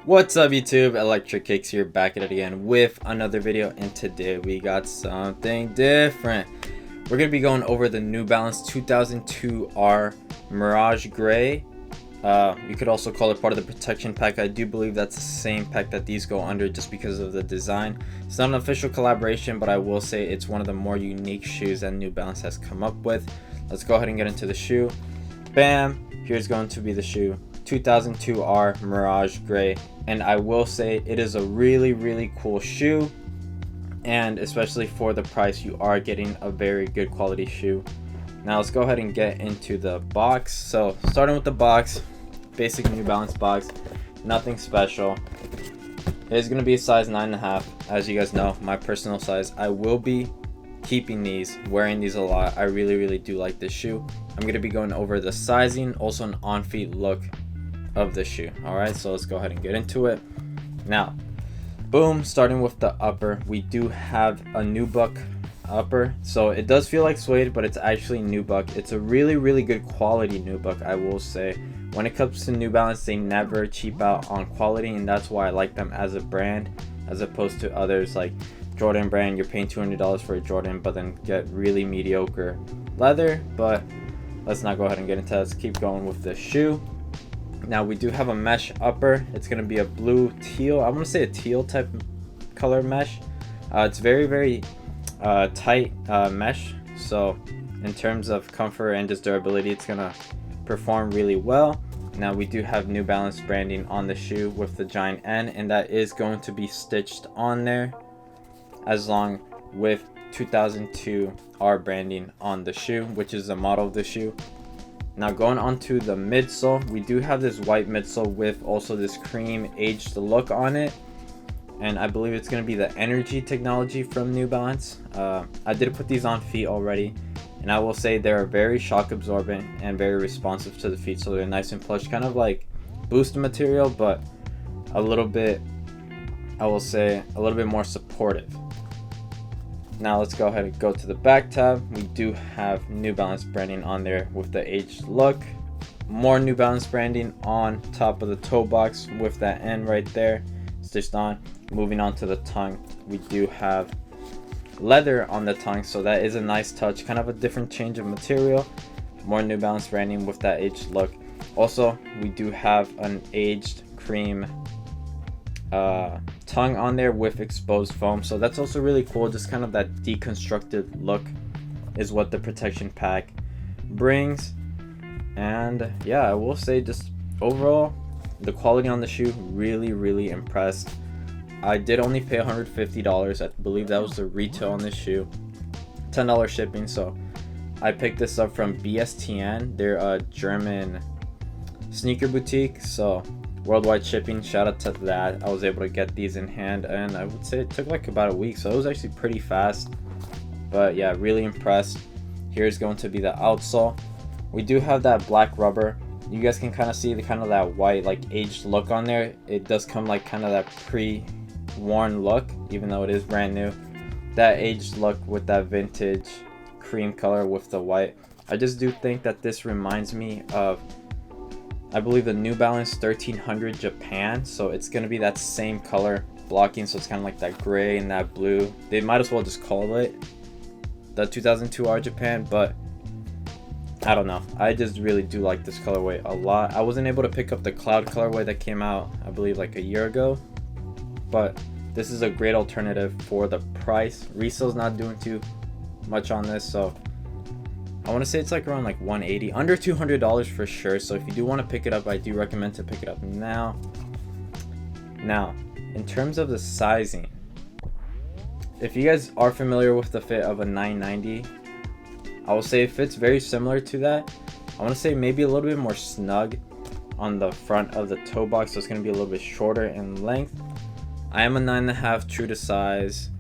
What's up YouTube, Electric Cakes here, back at it again with another video, and today we got something different. We're going to be going over the New Balance 2002R Mirage Grey. You could also call it part of the protection pack. I do believe that's the same pack that these go under just because of the design. It's not an official collaboration, but I will say it's one of the more unique shoes that New Balance has come up with. Let's go ahead and get into the shoe. Bam! Here's going to be the shoe. 2002R Mirage Grey, and I will say it is a really cool shoe, and especially for the price you are getting a very good quality shoe. Now let's go ahead and get into the box. So starting with the box, basic New Balance box, nothing special. It is going to be a size 9.5, as you guys know, my personal size. I will be keeping these, wearing these a lot. I really do like this shoe. I'm going to be going over the sizing, also an on-feet look of the shoe. Alright, so let's go ahead and get into it. Now, boom, starting with the upper, we do have a nubuck upper. So it does feel like suede, but it's actually nubuck. It's a really good quality nubuck, I will say. When it comes to New Balance, they never cheap out on quality, and that's why I like them as a brand, as opposed to others like Jordan brand. You're paying $200 for a Jordan, but then get really mediocre leather. But let's not go ahead and get into that. Let's keep going with the shoe. Now we do have a mesh upper. It's going to be a blue teal. I want to say a teal type color mesh. It's very tight mesh. So in terms of comfort and just durability, it's going to perform really well. Now we do have New Balance branding on the shoe with the giant N, and that is going to be stitched on there, as long with 2002R branding on the shoe, which is the model of the shoe. Now going on to the midsole, we do have this white midsole with also this cream aged look on it, and I believe it's going to be the energy technology from New Balance. I did put these on feet already, and I will say they're very shock absorbent and very responsive to the feet, so they're nice and plush, kind of like Boost material, but a little bit, I will say, a little bit more supportive. Now let's go ahead and go to the back tab. We do have New Balance branding on there with the aged look. More New Balance branding on top of the toe box with that N right there stitched on. Moving on to the tongue, we do have leather on the tongue, so that is a nice touch, kind of a different change of material. More New Balance branding with that aged look. Also, we do have an aged cream tongue on there with exposed foam, so that's also really cool. Just kind of that deconstructed look is what the protection pack brings. And yeah, I will say just overall the quality on the shoe, really impressed. I did only pay $150. I believe that was the retail on this shoe, $10 shipping. So I picked this up from BSTN. They're a German sneaker boutique, so worldwide shipping, shout out to that. I was able to get these in hand, and I would say it took like about a week, so it was actually pretty fast. But yeah, really impressed. Here's going to be the outsole. We do have that black rubber. You guys can kind of see the kind of that white like aged look on there. It does come like kind of that pre-worn look, even though it is brand new. That aged look with that vintage cream color with the white. I just do think that this reminds me of, I believe, the New Balance 1300 Japan, so it's going to be that same color blocking, so it's kind of like that gray and that blue. They might as well just call it the 2002R Japan, but I don't know. I just really do like this colorway a lot. I wasn't able to pick up the cloud colorway that came out, I believe, like a year ago, but this is a great alternative for the price. Resale's not doing too much on this, so I want to say it's like around like $180, under $200 for sure. So if you do want to pick it up, I do recommend to pick it up now. Now, in terms of the sizing, if you guys are familiar with the fit of a 990, I will say it fits very similar to that. I want to say maybe a little bit more snug on the front of the toe box, so it's going to be a little bit shorter in length. I am a 9.5 true to size.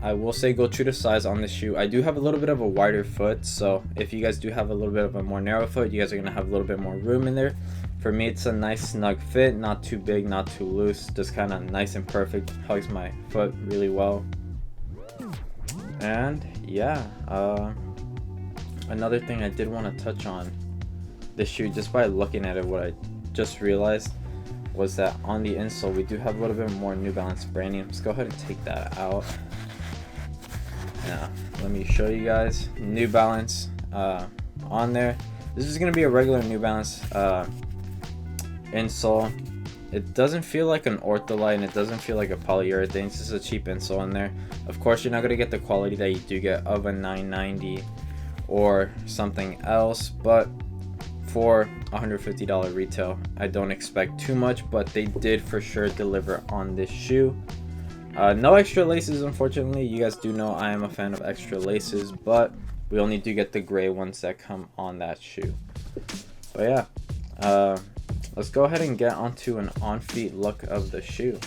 I will say go true to size on the shoe. I do have a little bit of a wider foot, so if you guys do have a little bit of a more narrow foot, you guys are going to have a little bit more room in there. For me, it's a nice snug fit, not too big, not too loose, just kind of nice and perfect, hugs my foot really well. And yeah, another thing I did want to touch on this shoe, just by looking at it, what I just realized was that on the insole we do have a little bit more New Balance branding. Let's go ahead and take that out. Now let me show you guys New Balance on there. This is going to be a regular New Balance insole. It doesn't feel like an Ortholite and it doesn't feel like a polyurethane. It's just a cheap insole in there. Of course, you're not going to get the quality that you do get of a 990 or something else, but for $150 retail, I don't expect too much, but they did for sure deliver on this shoe. No extra laces, unfortunately. You guys do know I am a fan of extra laces, but we only do get the gray ones that come on that shoe. But yeah, let's go ahead and get onto an on-feet look of the shoe.